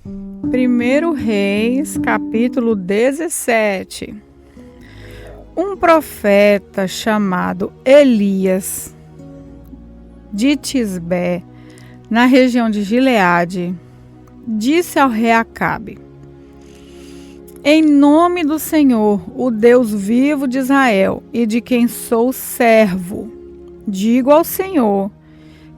1 Reis, capítulo 17. Um profeta chamado Elias, de Tisbé, na região de Gileade, disse ao rei Acabe: Em nome do Senhor, o Deus vivo de Israel, e de quem sou servo, digo ao Senhor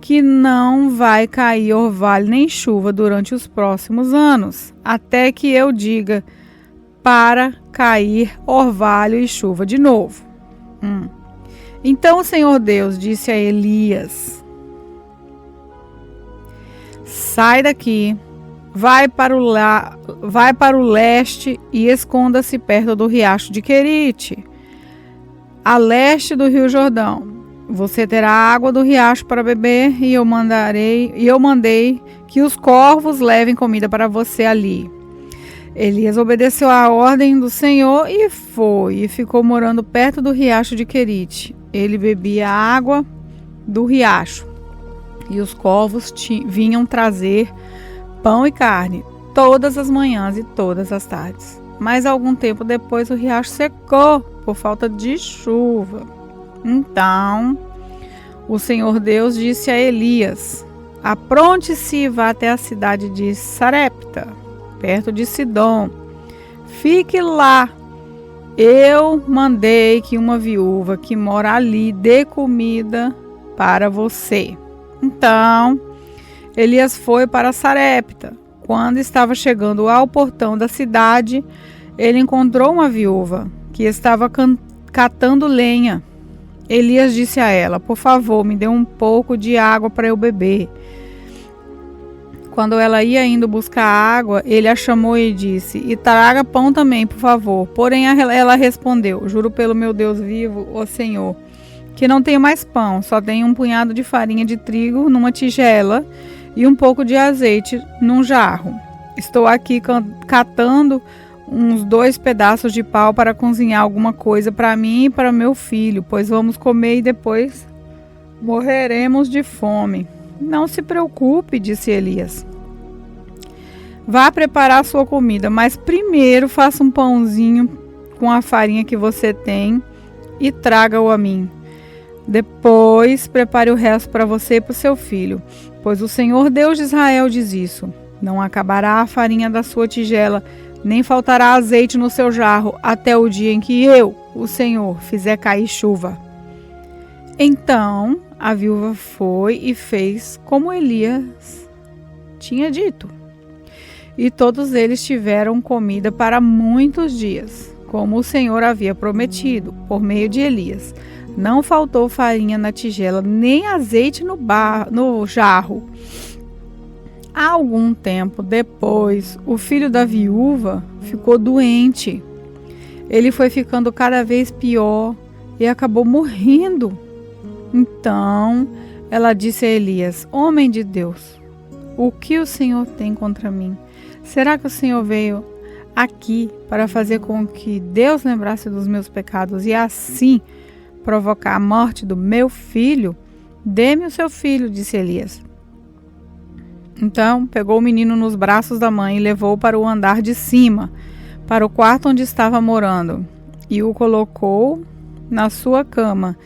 que não vai cair orvalho nem chuva durante os próximos anos, até que eu diga para cair orvalho e chuva de novo. Então o Senhor Deus disse a Elias: Sai daqui, vai para o leste e esconda-se perto do riacho de Querite, a leste do rio Jordão. Você terá água do riacho para beber, e eu mandei que os corvos levem comida para você ali. Elias obedeceu à ordem do Senhor e ficou morando perto do riacho de Querite. Ele bebia a água do riacho, e os corvos vinham trazer pão e carne todas as manhãs e todas as tardes. Mas algum tempo depois o riacho secou por falta de chuva. Então, o Senhor Deus disse a Elias: Apronte-se e vá até a cidade de Sarepta, perto de Sidom. Fique lá. Eu mandei que uma viúva que mora ali dê comida para você. Então, Elias foi para Sarepta. Quando estava chegando ao portão da cidade, ele encontrou uma viúva que estava catando lenha. Elias disse a ela: Por favor, me dê um pouco de água para eu beber. Quando ela ia indo buscar água, ele a chamou e disse: E traga pão também, por favor. Porém, ela respondeu: Juro pelo meu Deus vivo, ó Senhor, que não tenho mais pão, só tenho um punhado de farinha de trigo numa tigela e um pouco de azeite num jarro. Estou aqui catando uns 2 pedaços de pau para cozinhar alguma coisa para mim e para meu filho, pois vamos comer e depois morreremos de fome. Não se preocupe, disse Elias. Vá preparar sua comida, mas primeiro faça um pãozinho com a farinha que você tem e traga-o a mim. Depois prepare o resto para você e para o seu filho, pois o Senhor Deus de Israel diz isso: Não acabará a farinha da sua tigela, nem faltará azeite no seu jarro, até o dia em que eu, o Senhor, fizer cair chuva. Então a viúva foi e fez como Elias tinha dito. E todos eles tiveram comida para muitos dias, como o Senhor havia prometido, por meio de Elias. Não faltou farinha na tigela, nem azeite no jarro. Há algum tempo depois, o filho da viúva ficou doente. Ele foi ficando cada vez pior e acabou morrendo. Então, ela disse a Elias: Homem de Deus, o que o Senhor tem contra mim? Será que o Senhor veio aqui para fazer com que Deus lembrasse dos meus pecados e assim provocar a morte do meu filho? Dê-me o seu filho, disse Elias. Então, pegou o menino nos braços da mãe e levou-o para o andar de cima, para o quarto onde estava morando, e o colocou na sua cama.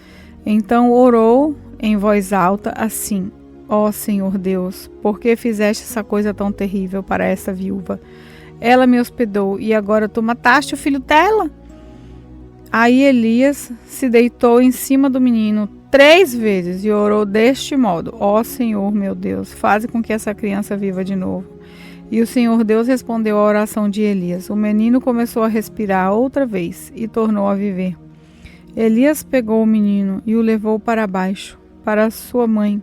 Então orou em voz alta assim: Ó Senhor Deus, por que fizeste essa coisa tão terrível para essa viúva? Ela me hospedou e agora tu mataste o filho dela? Aí Elias se deitou em cima do menino 3 vezes e orou deste modo: Ó Senhor meu Deus, faze com que essa criança viva de novo. E o Senhor Deus respondeu à oração de Elias. O menino começou a respirar outra vez e tornou a viver. Elias pegou o menino e o levou para baixo, para sua mãe,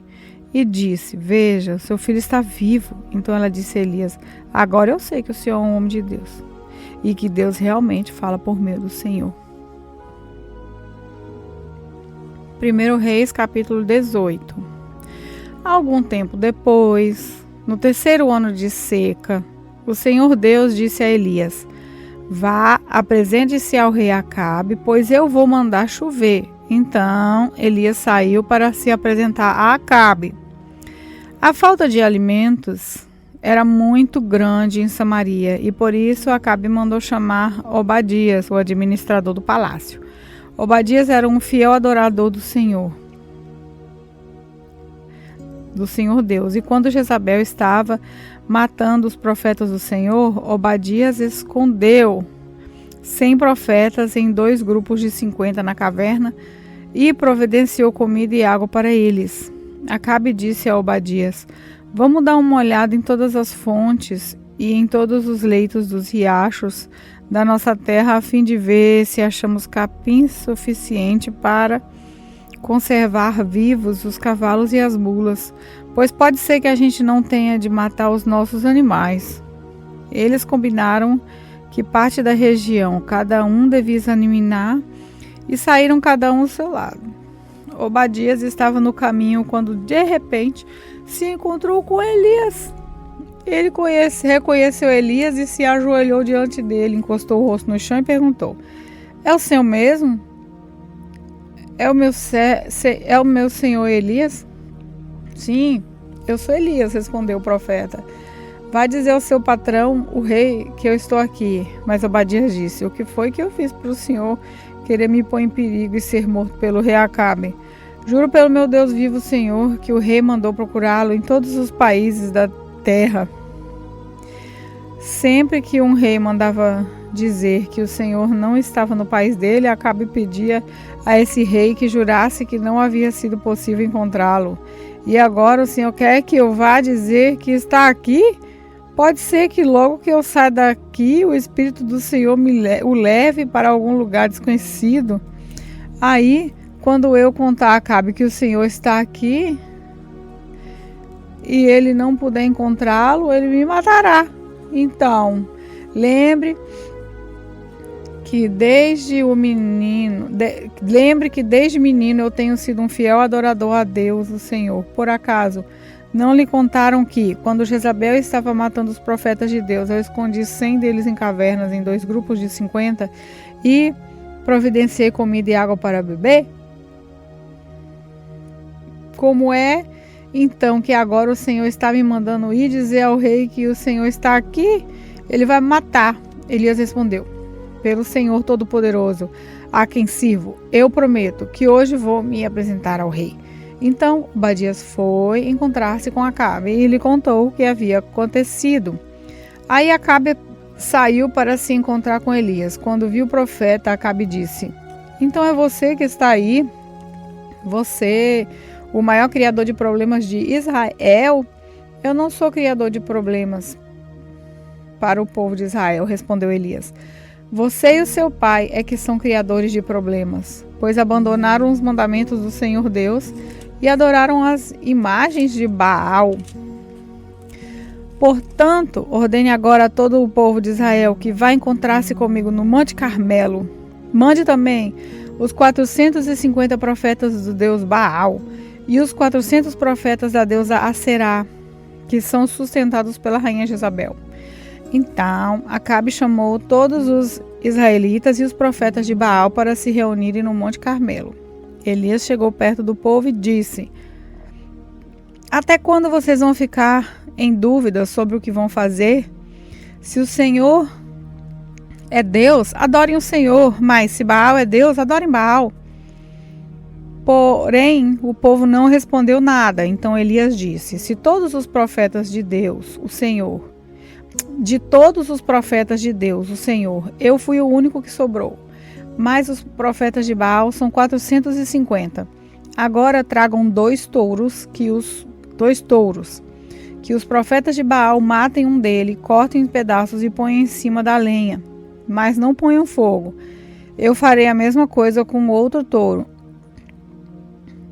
e disse: Veja, seu filho está vivo. Então ela disse a Elias: Agora eu sei que o Senhor é um homem de Deus e que Deus realmente fala por meio do Senhor. 1 Reis, capítulo 18. Algum tempo depois, no 3º ano de seca, o Senhor Deus disse a Elias: Vá, apresente-se ao rei Acabe, pois eu vou mandar chover. Então Elias saiu para se apresentar a Acabe. A falta de alimentos era muito grande em Samaria, e por isso Acabe mandou chamar Obadias, o administrador do palácio. Obadias era um fiel adorador do Senhor Deus. E quando Jezabel estava matando os profetas do Senhor, Obadias escondeu 100 profetas em 2 grupos de 50 na caverna e providenciou comida e água para eles. Acabe disse a Obadias: vamos dar uma olhada em todas as fontes e em todos os leitos dos riachos da nossa terra, a fim de ver se achamos capim suficiente para conservar vivos os cavalos e as mulas, pois pode ser que a gente não tenha de matar os nossos animais. Eles combinaram que parte da região cada um devia examinar e saíram cada um ao seu lado. Obadias estava no caminho quando de repente se encontrou com Elias. Ele reconheceu Elias e se ajoelhou diante dele, encostou o rosto no chão e perguntou: é o Senhor mesmo? É o meu senhor Elias? Sim, eu sou Elias, respondeu o profeta. Vai dizer ao seu patrão, o rei, que eu estou aqui. Mas Obadias disse: o que foi que eu fiz para o senhor querer me pôr em perigo e ser morto pelo rei Acabe? Juro pelo meu Deus vivo, Senhor, que o rei mandou procurá-lo em todos os países da terra. Sempre que um rei mandava dizer que o Senhor não estava no país dele, Acabe pedia a esse rei que jurasse que não havia sido possível encontrá-lo. E agora o Senhor quer que eu vá dizer que está aqui? Pode ser que logo que eu saia daqui, o Espírito do Senhor o leve para algum lugar desconhecido. Aí, quando eu contar a Acabe que o Senhor está aqui e ele não puder encontrá-lo, ele me matará. Então, lembre que desde menino eu tenho sido um fiel adorador a Deus, o Senhor. Por acaso não lhe contaram que, quando Jezabel estava matando os profetas de Deus, eu escondi 100 deles em cavernas em 2 grupos de 50 e providenciei comida e água para beber? Como é então que agora o Senhor está me mandando ir dizer ao rei que o Senhor está aqui? Ele vai me matar. Elias respondeu: pelo Senhor Todo-Poderoso, a quem sirvo, eu prometo que hoje vou me apresentar ao rei. Então Obadias foi encontrar-se com Acabe e lhe contou o que havia acontecido. Aí Acabe saiu para se encontrar com Elias. Quando viu o profeta, Acabe disse: então é você que está aí? Você, o maior criador de problemas de Israel? Eu não sou criador de problemas para o povo de Israel, respondeu Elias. Você e o seu pai é que são criadores de problemas, pois abandonaram os mandamentos do Senhor Deus e adoraram as imagens de Baal. Portanto, ordene agora a todo o povo de Israel que vá encontrar-se comigo no Monte Carmelo. Mande também os 450 profetas do deus Baal e os 400 profetas da deusa Aserá, que são sustentados pela rainha Jezabel. Então Acabe chamou todos os israelitas e os profetas de Baal para se reunirem no Monte Carmelo. Elias chegou perto do povo e disse: até quando vocês vão ficar em dúvida sobre o que vão fazer? Se o Senhor é Deus, adorem o Senhor, mas se Baal é Deus, adorem Baal. Porém, o povo não respondeu nada. Então Elias disse: se todos os profetas de Deus, o Senhor, de todos os profetas de Deus, o Senhor, eu fui o único que sobrou. Mas os profetas de Baal são 450. Agora tragam 2 touros, que os profetas de Baal matem um dele, cortem em pedaços e ponham em cima da lenha, mas não ponham fogo. Eu farei a mesma coisa com outro touro.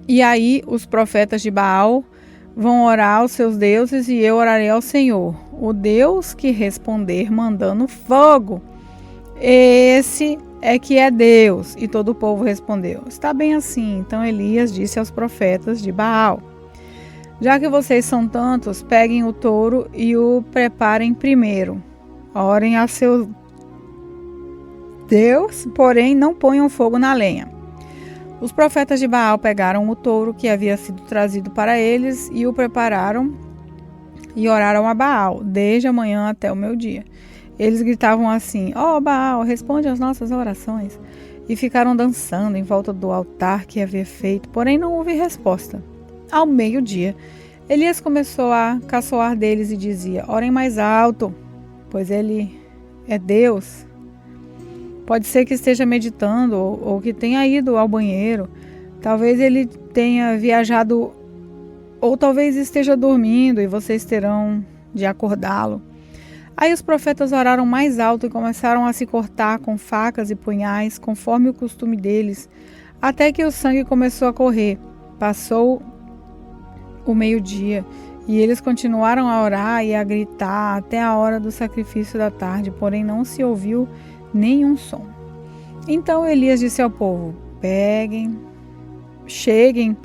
E aí os profetas de Baal vão orar aos seus deuses e eu orarei ao Senhor, o Deus que responder mandando fogo. Esse é que é Deus. E todo o povo respondeu: está bem assim. Então Elias disse aos profetas de Baal: já que vocês são tantos, peguem o touro e o preparem primeiro. Orem a seu Deus, porém não ponham fogo na lenha. Os profetas de Baal pegaram o touro que havia sido trazido para eles e o prepararam e oraram a Baal, desde a manhã até o meio-dia. Eles gritavam assim: ó Baal, responde às nossas orações. E ficaram dançando em volta do altar que havia feito, porém não houve resposta. Ao meio-dia, Elias começou a caçoar deles e dizia: orem mais alto, pois ele é Deus. Pode ser que esteja meditando ou que tenha ido ao banheiro. Talvez ele tenha viajado ou talvez esteja dormindo e vocês terão de acordá-lo. Aí os profetas oraram mais alto e começaram a se cortar com facas e punhais, conforme o costume deles, até que o sangue começou a correr. Passou o meio-dia e eles continuaram a orar e a gritar até a hora do sacrifício da tarde, porém não se ouviu nenhum som. Então Elias disse ao povo: cheguem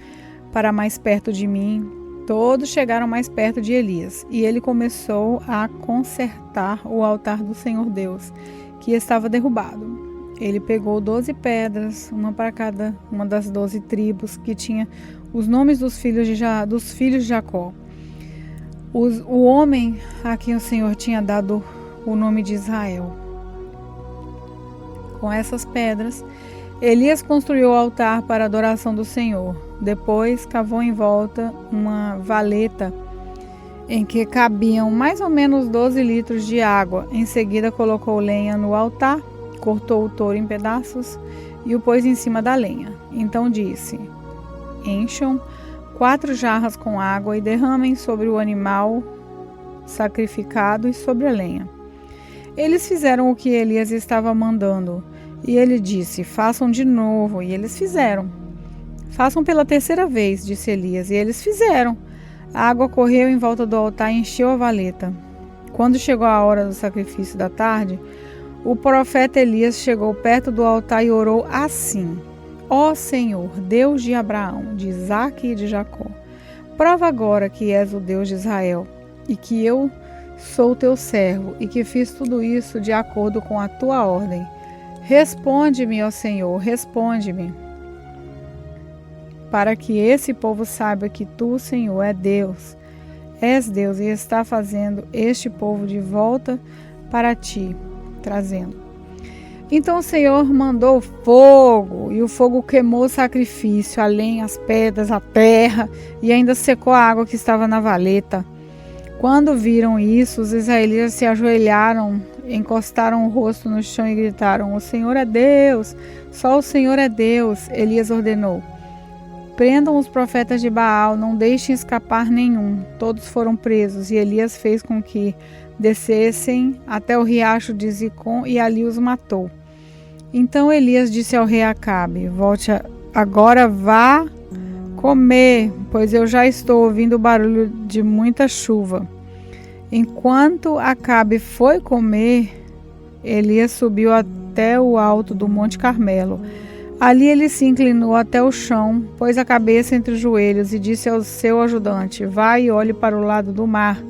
para mais perto de mim. Todos chegaram mais perto de Elias, e ele começou a consertar o altar do Senhor Deus, que estava derrubado. Ele pegou 12 pedras, uma para cada uma das 12 tribos, que tinha os nomes dos filhos de Jacó. O homem a quem o Senhor tinha dado o nome de Israel. Com essas pedras, Elias construiu o altar para a adoração do Senhor. Depois cavou em volta uma valeta em que cabiam mais ou menos 12 litros de água. Em seguida colocou lenha no altar, cortou o touro em pedaços e o pôs em cima da lenha. Então disse: encham 4 jarras com água e derramem sobre o animal sacrificado e sobre a lenha. Eles fizeram o que Elias estava mandando. E ele disse: façam de novo. E eles fizeram. Façam pela terceira vez, disse Elias. E eles fizeram. A água correu em volta do altar e encheu a valeta. Quando chegou a hora do sacrifício da tarde, o profeta Elias chegou perto do altar e orou assim: ó Senhor, Deus de Abraão, de Isaque e de Jacó, prova agora que és o Deus de Israel, e que eu sou teu servo, e que fiz tudo isso de acordo com a tua ordem. Responde-me, ó Senhor, responde-me, para que esse povo saiba que tu, Senhor, és Deus e está fazendo este povo de volta para ti, trazendo. Então o Senhor mandou fogo, e o fogo queimou o sacrifício, a lenha, as pedras, a terra, e ainda secou a água que estava na valeta. Quando viram isso, os israelitas se ajoelharam, encostaram o rosto no chão e gritaram: o Senhor é Deus, só o Senhor é Deus. Elias ordenou: prendam os profetas de Baal, não deixem escapar nenhum. Todos foram presos, e Elias fez com que descessem até o riacho de Zicom e ali os matou. Então Elias disse ao rei Acabe: volte agora, vá comer, pois eu já estou ouvindo o barulho de muita chuva. Enquanto Acabe foi comer, Elias subiu até o alto do Monte Carmelo. Ali ele se inclinou até o chão, pôs a cabeça entre os joelhos e disse ao seu ajudante: vá e olhe para o lado do mar.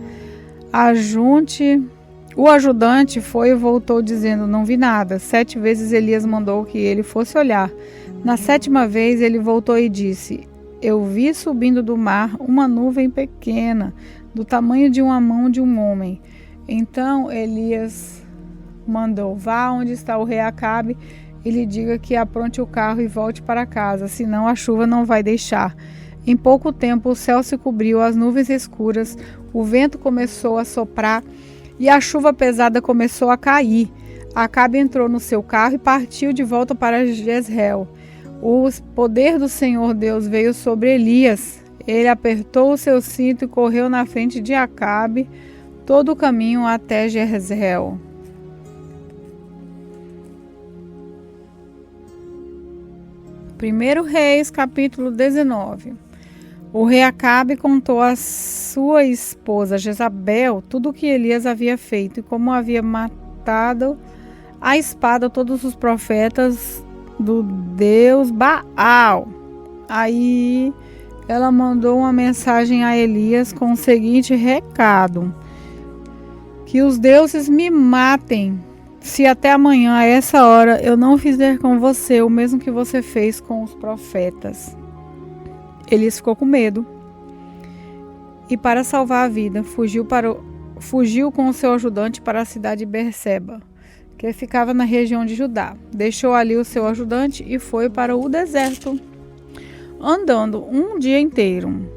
O ajudante foi e voltou dizendo: não vi nada. 7 vezes Elias mandou que ele fosse olhar. Na 7ª vez ele voltou e disse: eu vi subindo do mar uma nuvem pequena, do tamanho de uma mão de um homem. Então Elias mandou: vá onde está o rei Acabe e lhe diga que apronte o carro e volte para casa, senão a chuva não vai deixar. Em pouco tempo o céu se cobriu, as nuvens escuras, o vento começou a soprar e a chuva pesada começou a cair. Acabe entrou no seu carro e partiu de volta para Jezreel. O poder do Senhor Deus veio sobre Elias. Ele apertou o seu cinto e correu na frente de Acabe todo o caminho até Jezreel. Primeiro Reis, capítulo 19. O rei Acabe contou à sua esposa Jezabel tudo o que Elias havia feito e como havia matado à espada todos os profetas do Deus Baal. Aí ela mandou uma mensagem a Elias com o seguinte recado: que os deuses me matem se até amanhã, a essa hora, eu não fizer com você o mesmo que você fez com os profetas. Elias ficou com medo. e para salvar a vida, fugiu com o seu ajudante para a cidade de Berseba, que ficava na região de Judá. Deixou ali o seu ajudante e foi para o deserto, andando um dia inteiro.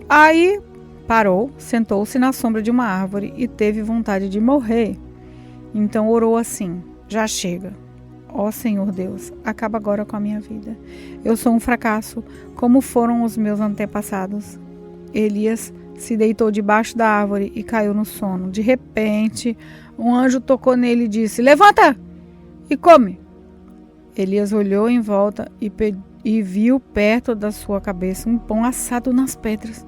Aí parou, sentou-se na sombra de uma árvore e teve vontade de morrer. Então orou assim: já chega. Ó Senhor Deus, acaba agora com a minha vida. Eu sou um fracasso, como foram os meus antepassados. Elias se deitou debaixo da árvore e caiu no sono. De repente, um anjo tocou nele e disse: levanta e come. Elias olhou em volta e viu perto da sua cabeça um pão assado nas pedras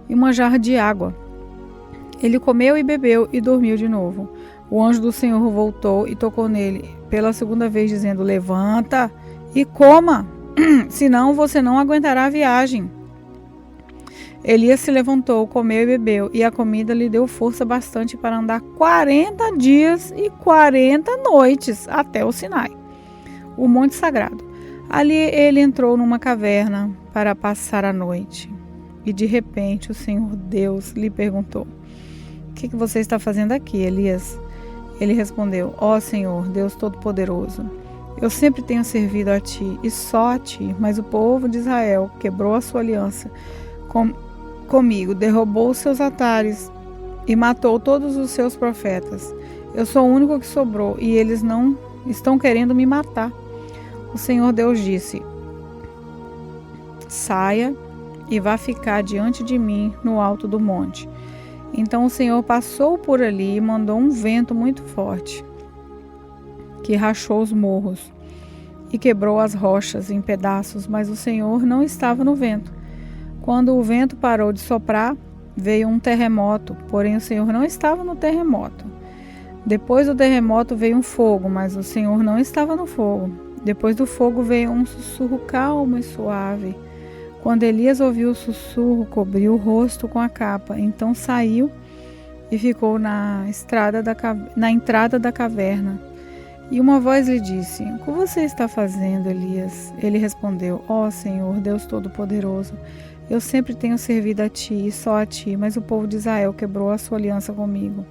e uma jarra de água. Ele comeu e bebeu e dormiu de novo. O anjo do Senhor voltou e tocou nele pela segunda vez, dizendo: levanta e coma, senão você não aguentará a viagem. Elias se levantou, comeu e bebeu, e a comida lhe deu força bastante para andar 40 dias e 40 noites até o Sinai, o monte sagrado. Ali ele entrou numa caverna para passar a noite. E de repente o Senhor Deus lhe perguntou: o que você está fazendo aqui, Elias? Ele respondeu: ó Senhor, Deus Todo-Poderoso, eu sempre tenho servido a ti e só a ti, mas o povo de Israel quebrou a sua aliança comigo, derrubou os seus altares e matou todos os seus profetas. Eu sou o único que sobrou e eles não estão querendo me matar. O Senhor Deus disse: saia e vá ficar diante de mim no alto do monte. Então o Senhor passou por ali e mandou um vento muito forte, que rachou os morros e quebrou as rochas em pedaços, mas o Senhor não estava no vento. Quando o vento parou de soprar, veio um terremoto, porém o Senhor não estava no terremoto. Depois do terremoto veio um fogo, mas o Senhor não estava no fogo. Depois do fogo veio um sussurro calmo e suave. Quando Elias ouviu o sussurro, cobriu o rosto com a capa. Então saiu e ficou na entrada da caverna. E uma voz lhe disse: o que você está fazendo, Elias? Ele respondeu: ó Senhor, Deus Todo-Poderoso, eu sempre tenho servido a ti e só a ti, mas o povo de Israel quebrou a sua aliança comigo.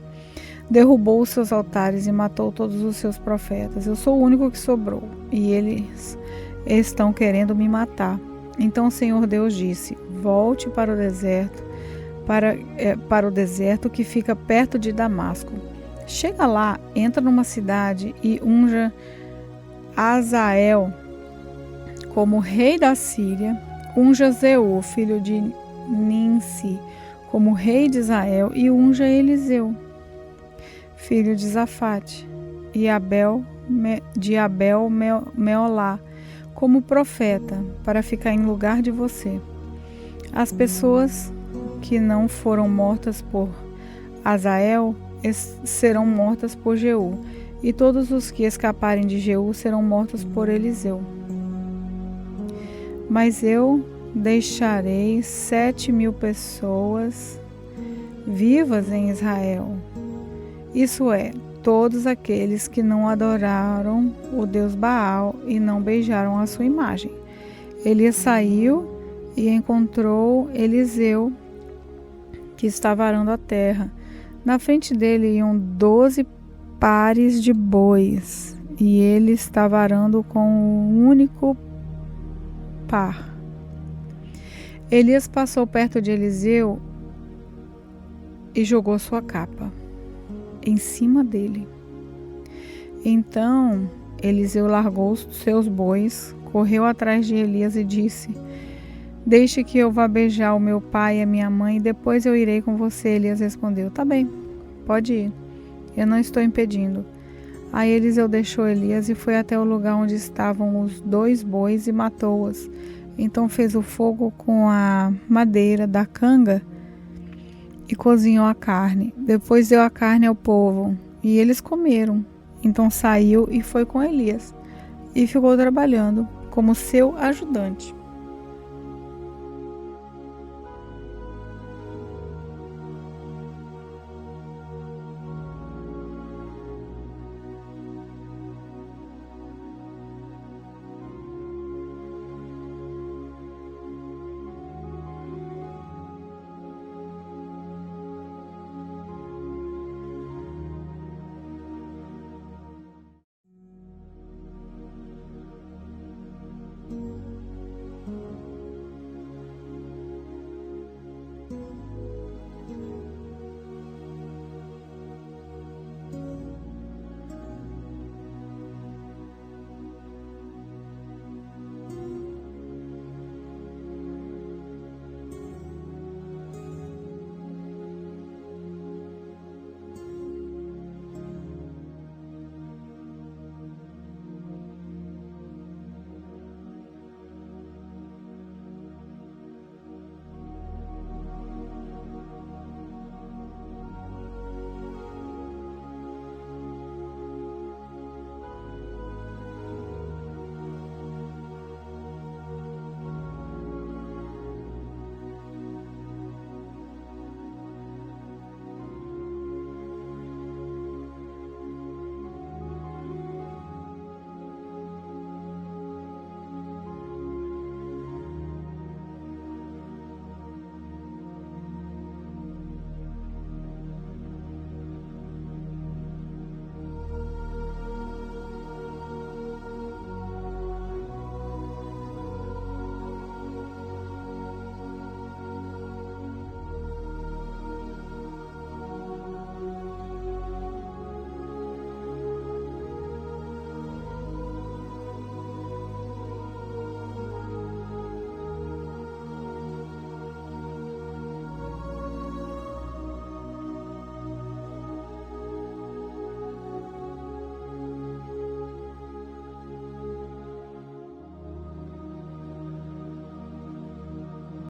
Derrubou os seus altares e matou todos os seus profetas. Eu sou o único que sobrou e eles estão querendo me matar. Então o Senhor Deus disse: volte para o deserto, para o deserto que fica perto de Damasco. Chega lá, entra numa cidade e unja Azael como rei da Síria, unja Zeu, filho de Ninsi, como rei de Israel, e unja Eliseu, filho de Zafate, e Abel Meolá, como profeta, para ficar em lugar de você. As pessoas que não foram mortas por Azael serão mortas por Jeú, e todos os que escaparem de Jeú serão mortos por Eliseu. Mas eu deixarei 7.000 pessoas vivas em Israel, isso é, todos aqueles que não adoraram o Deus Baal e não beijaram a sua imagem. Elias saiu e encontrou Eliseu, que estava arando a terra. Na frente dele iam 12 pares de bois, e ele estava arando com um único par. Elias passou perto de Eliseu e jogou sua capa em cima dele. Então Eliseu largou os seus bois, correu atrás de Elias e disse: deixe que eu vá beijar o meu pai e a minha mãe, e depois eu irei com você. Elias respondeu: tá bem, pode ir, eu não estou impedindo. Aí Eliseu deixou Elias e foi até o lugar onde estavam os 2 bois e matou-os. Então fez o fogo com a madeira da canga e cozinhou a carne. Depois deu a carne ao povo e eles comeram. Então saiu e foi com Elias e ficou trabalhando como seu ajudante.